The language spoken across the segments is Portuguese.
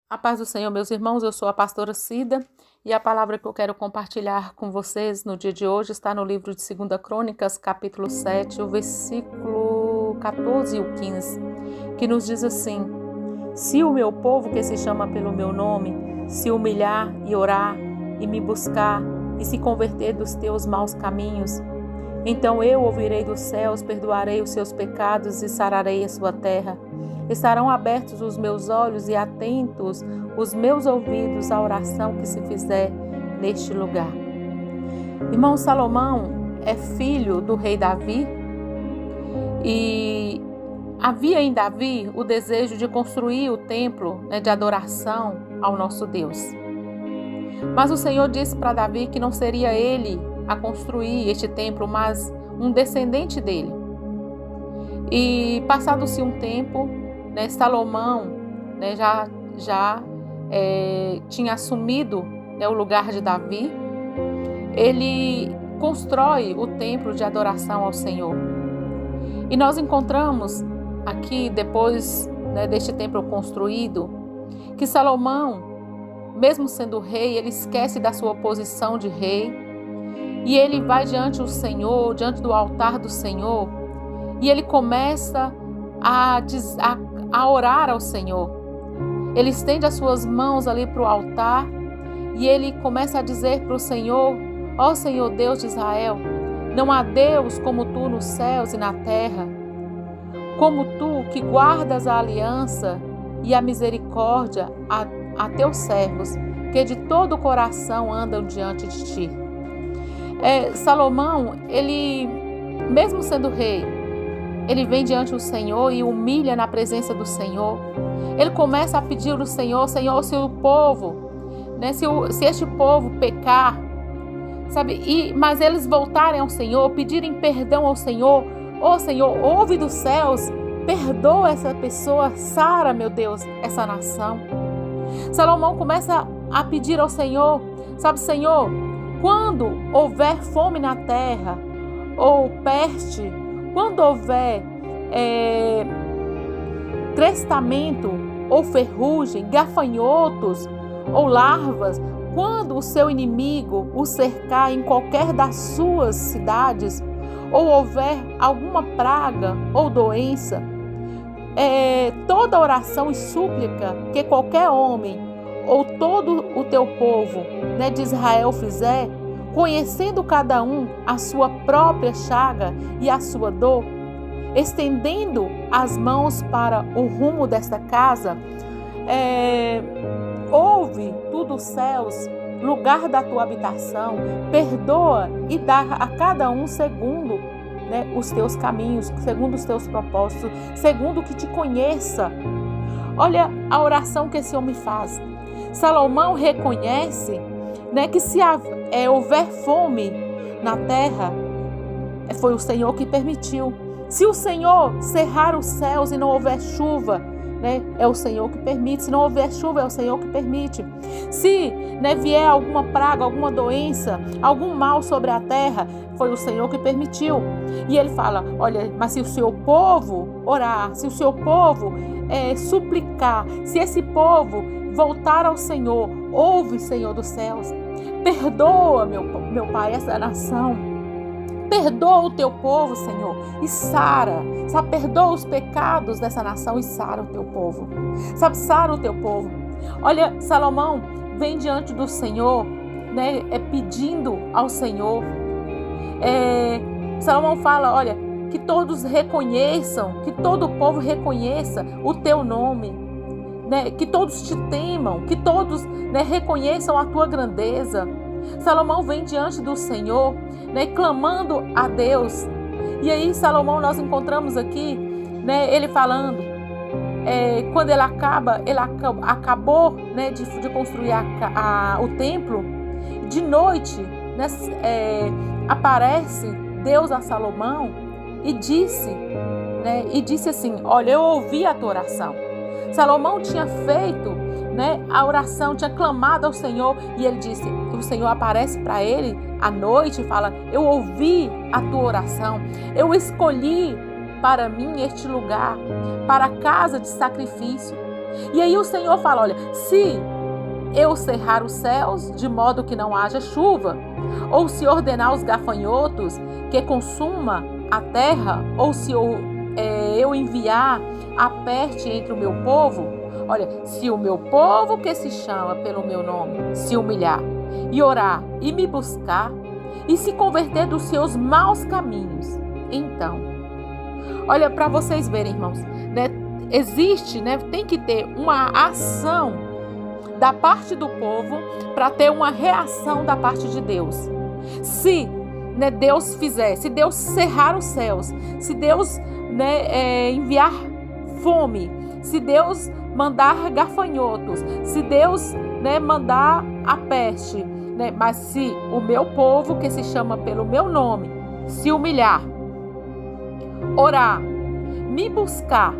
A paz do Senhor, meus irmãos, eu sou a pastora Cida e a palavra que eu quero compartilhar com vocês no dia de hoje está no livro de 2 Crônicas, capítulo 7, o versículo 14 e o 15, que nos diz assim: Se o meu povo que se chama pelo meu nome se humilhar e orar e me buscar e se converter dos teus maus caminhos, então eu ouvirei dos céus, perdoarei os seus pecados e sararei a sua terra. Estarão abertos os meus olhos e atentos os meus ouvidos à oração que se fizer neste lugar. Irmão, Salomão é filho do rei Davi e havia em Davi o desejo de construir o templo, de adoração ao nosso Deus. Mas o Senhor disse para Davi que não seria ele a construir este templo, mas um descendente dele. E passado-se um tempo, Salomão já tinha assumido o lugar de Davi. Ele constrói o templo de adoração ao Senhor. E nós encontramos aqui, depois deste templo construído, que Salomão, mesmo sendo rei, ele esquece da sua posição de rei e ele vai diante do Senhor, diante do altar do Senhor, e ele começa a orar ao Senhor. Ele estende as suas mãos ali para o altar e ele começa a dizer para o Senhor: ó Senhor Deus de Israel, não há Deus como tu nos céus e na terra, como tu que guardas a aliança e a misericórdia a teus servos, que de todo o coração andam diante de ti. Salomão, ele, mesmo sendo rei, ele vem diante do Senhor e humilha na presença do Senhor. Ele começa a pedir ao Senhor: Senhor, se o povo, se este povo pecar, mas eles voltarem ao Senhor, pedirem perdão ao Senhor, ó Senhor, ouve dos céus, perdoa essa pessoa, sara, meu Deus, essa nação. Salomão começa a pedir ao Senhor, Senhor, quando houver fome na terra, ou peste, quando houver crestamento ou ferrugem, gafanhotos ou larvas, quando o seu inimigo o cercar em qualquer das suas cidades, ou houver alguma praga ou doença, toda oração e súplica que qualquer homem ou todo o teu povo de Israel fizer, conhecendo cada um a sua própria chaga e a sua dor, estendendo as mãos para o rumo desta casa, ouve tu dos céus, lugar da tua habitação, perdoa e dá a cada um segundo os teus caminhos, segundo os teus propósitos, segundo que te conheça. Olha a oração que esse homem faz. Salomão reconhece que se houver fome na terra, foi o Senhor que permitiu. Se o Senhor cerrar os céus e não houver chuva, é o Senhor que permite. Se não houver chuva, é o Senhor que permite. Se vier alguma praga, alguma doença, algum mal sobre a terra, foi o Senhor que permitiu. E ele fala: olha, mas se o seu povo orar, se o seu povo suplicar, se esse povo voltar ao Senhor, ouve, Senhor dos céus, perdoa, meu Pai, essa nação. Perdoa o teu povo, Senhor, e sara. Perdoa os pecados dessa nação e sara o teu povo. Sara o teu povo. Olha, Salomão vem diante do Senhor, pedindo ao Senhor. Salomão fala: olha, que todos reconheçam, que todo o povo reconheça o teu nome, que todos te temam, que todos reconheçam a tua grandeza. Salomão vem diante do Senhor, clamando a Deus. E aí, Salomão, nós encontramos aqui, ele falando, quando ele acabou de construir o templo, de noite, aparece Deus a Salomão e disse assim: olha, eu ouvi a tua oração. Salomão tinha feito a oração, tinha clamado ao Senhor, e ele disse, o Senhor aparece para ele à noite e fala: eu ouvi a tua oração, eu escolhi para mim este lugar, para a casa de sacrifício. E aí o Senhor fala, olha, se eu cerrar os céus de modo que não haja chuva, ou se ordenar os gafanhotos que consuma a terra, ou se eu enviar a peste entre o meu povo, olha, se o meu povo que se chama pelo meu nome se humilhar e orar e me buscar e se converter dos seus maus caminhos, então, olha, para vocês verem, irmãos, né, existe, né, tem que ter uma ação da parte do povo para ter uma reação da parte de Deus. Se, né, Deus fizer, se Deus cerrar os céus, se Deus, né, enviar fome, se Deus mandar gafanhotos, se Deus, né, mandar a peste, né, mas se o meu povo que se chama pelo meu nome se humilhar, orar, me buscar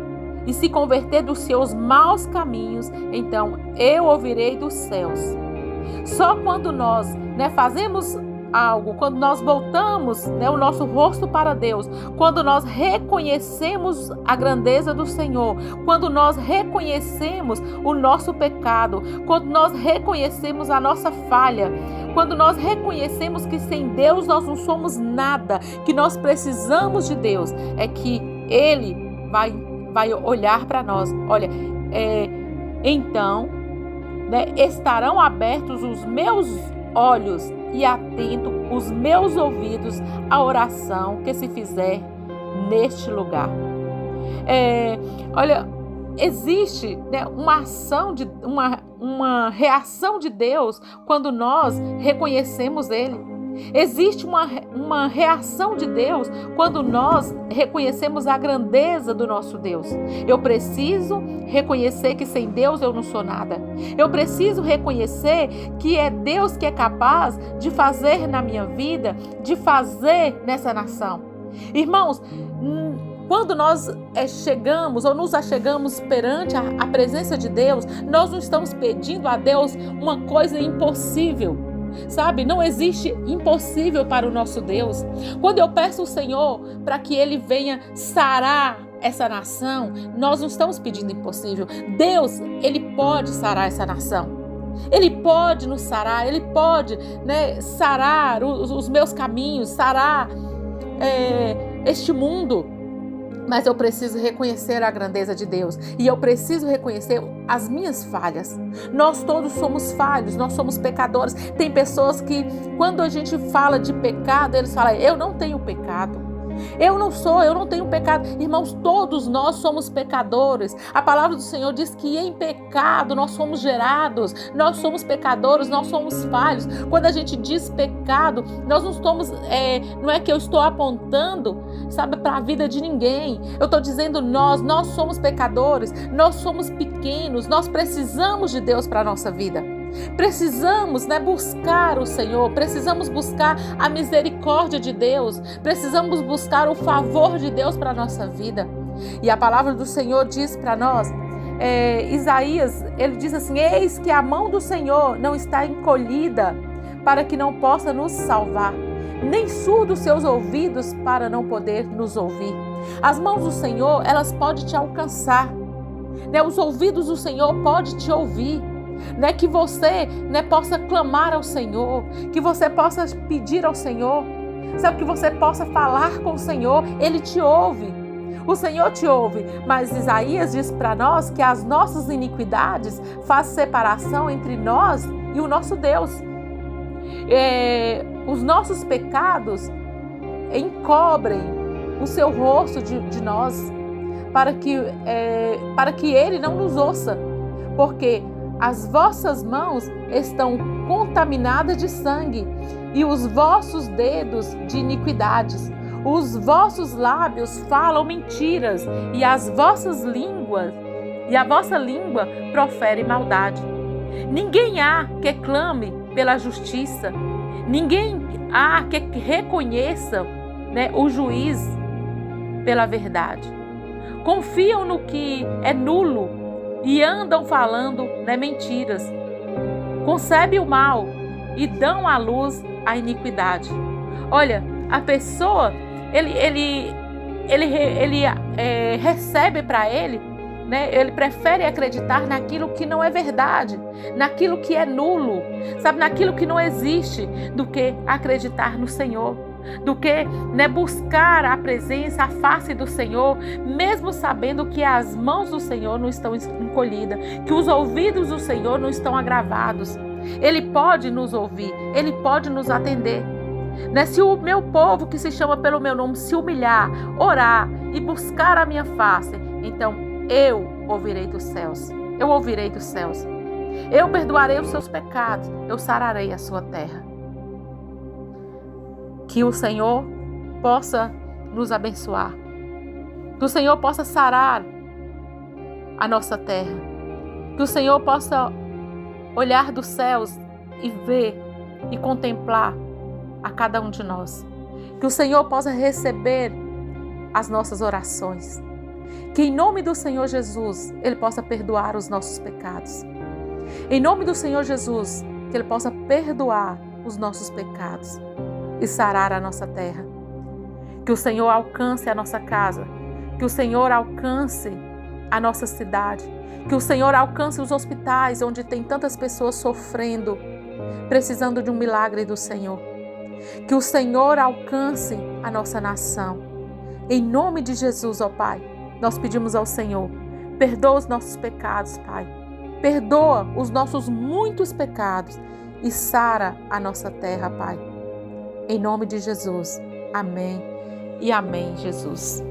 e se converter dos seus maus caminhos, então eu ouvirei dos céus. Só quando nós, né, fazemos algo, quando nós voltamos, né, o nosso rosto para Deus, quando nós reconhecemos a grandeza do Senhor, quando nós reconhecemos o nosso pecado, quando nós reconhecemos a nossa falha, quando nós reconhecemos que sem Deus nós não somos nada, que nós precisamos de Deus, é que Ele vai olhar para nós. Olha, então, né, estarão abertos os meus olhos e atento os meus ouvidos à oração que se fizer neste lugar. Olha, existe, né, uma reação de Deus quando nós reconhecemos Ele. Existe uma reação de Deus quando nós reconhecemos a grandeza do nosso Deus. Eu preciso reconhecer que sem Deus eu não sou nada. Eu preciso reconhecer que é Deus que é capaz de fazer na minha vida, de fazer nessa nação. Irmãos, quando nós chegamos ou nos achegamos perante a presença de Deus, nós não estamos pedindo a Deus uma coisa impossível. Sabe, não existe impossível para o nosso Deus. Quando eu peço ao Senhor para que Ele venha sarar essa nação, nós não estamos pedindo impossível. Deus, Ele pode sarar essa nação. Ele pode nos sarar, Ele pode, né, sarar os meus caminhos, sarar este mundo. Mas eu preciso reconhecer a grandeza de Deus. E eu preciso reconhecer as minhas falhas. Nós todos somos falhos, nós somos pecadores. Tem pessoas que, quando a gente fala de pecado, eles falam, eu não tenho pecado. Eu não tenho pecado. Irmãos, todos nós somos pecadores. A palavra do Senhor diz que em pecado nós somos gerados. Nós somos pecadores, nós somos falhos. Quando a gente diz pecado, nós não estamos, não é que eu estou apontando, sabe, para a vida de ninguém. Eu estou dizendo nós somos pecadores, nós somos pequenos, nós precisamos de Deus para a nossa vida. Precisamos, né, buscar o Senhor, precisamos buscar a misericórdia de Deus, precisamos buscar o favor de Deus para a nossa vida. E a palavra do Senhor diz para nós, Isaías, ele diz assim, eis que a mão do Senhor não está encolhida para que não possa nos salvar, nem surdos seus ouvidos para não poder nos ouvir. As mãos do Senhor, elas podem te alcançar, né? Os ouvidos do Senhor podem te ouvir. Né, que você, né, possa clamar ao Senhor, que você possa pedir ao Senhor, sabe, que você possa falar com o Senhor. Ele te ouve, o Senhor te ouve. Mas Isaías diz para nós que as nossas iniquidades fazem separação entre nós e o nosso Deus. Os nossos pecados encobrem o seu rosto de nós, para que Ele não nos ouça, porque as vossas mãos estão contaminadas de sangue e os vossos dedos de iniquidades. Os vossos lábios falam mentiras e a vossa língua profere maldade. Ninguém há que clame pela justiça, ninguém há que reconheça, né, o juiz pela verdade. Confiam no que é nulo e andam falando, né, mentiras. Concebem o mal e dão à luz a iniquidade. Olha, a pessoa, ele recebe para ele né, ele prefere acreditar naquilo que não é verdade, naquilo que é nulo, sabe, naquilo que não existe, do que acreditar no Senhor, do que, né, buscar a presença, a face do Senhor, mesmo sabendo que as mãos do Senhor não estão encolhidas, que os ouvidos do Senhor não estão agravados. Ele pode nos ouvir, Ele pode nos atender. Né? Se o meu povo que se chama pelo meu nome se humilhar, orar e buscar a minha face, então eu ouvirei dos céus. Eu ouvirei dos céus. Eu perdoarei os seus pecados. Eu sararei a sua terra. Que o Senhor possa nos abençoar. Que o Senhor possa sarar a nossa terra. Que o Senhor possa olhar dos céus e ver e contemplar a cada um de nós. Que o Senhor possa receber as nossas orações. Que em nome do Senhor Jesus, Ele possa perdoar os nossos pecados. Em nome do Senhor Jesus, que Ele possa perdoar os nossos pecados e sarar a nossa terra. Que o Senhor alcance a nossa casa. Que o Senhor alcance a nossa cidade. Que o Senhor alcance os hospitais onde tem tantas pessoas sofrendo, precisando de um milagre do Senhor. Que o Senhor alcance a nossa nação. Em nome de Jesus, ó Pai, nós pedimos ao Senhor, perdoa os nossos pecados, Pai. Perdoa os nossos muitos pecados e sara a nossa terra, Pai. Em nome de Jesus. Amém e amém, Jesus.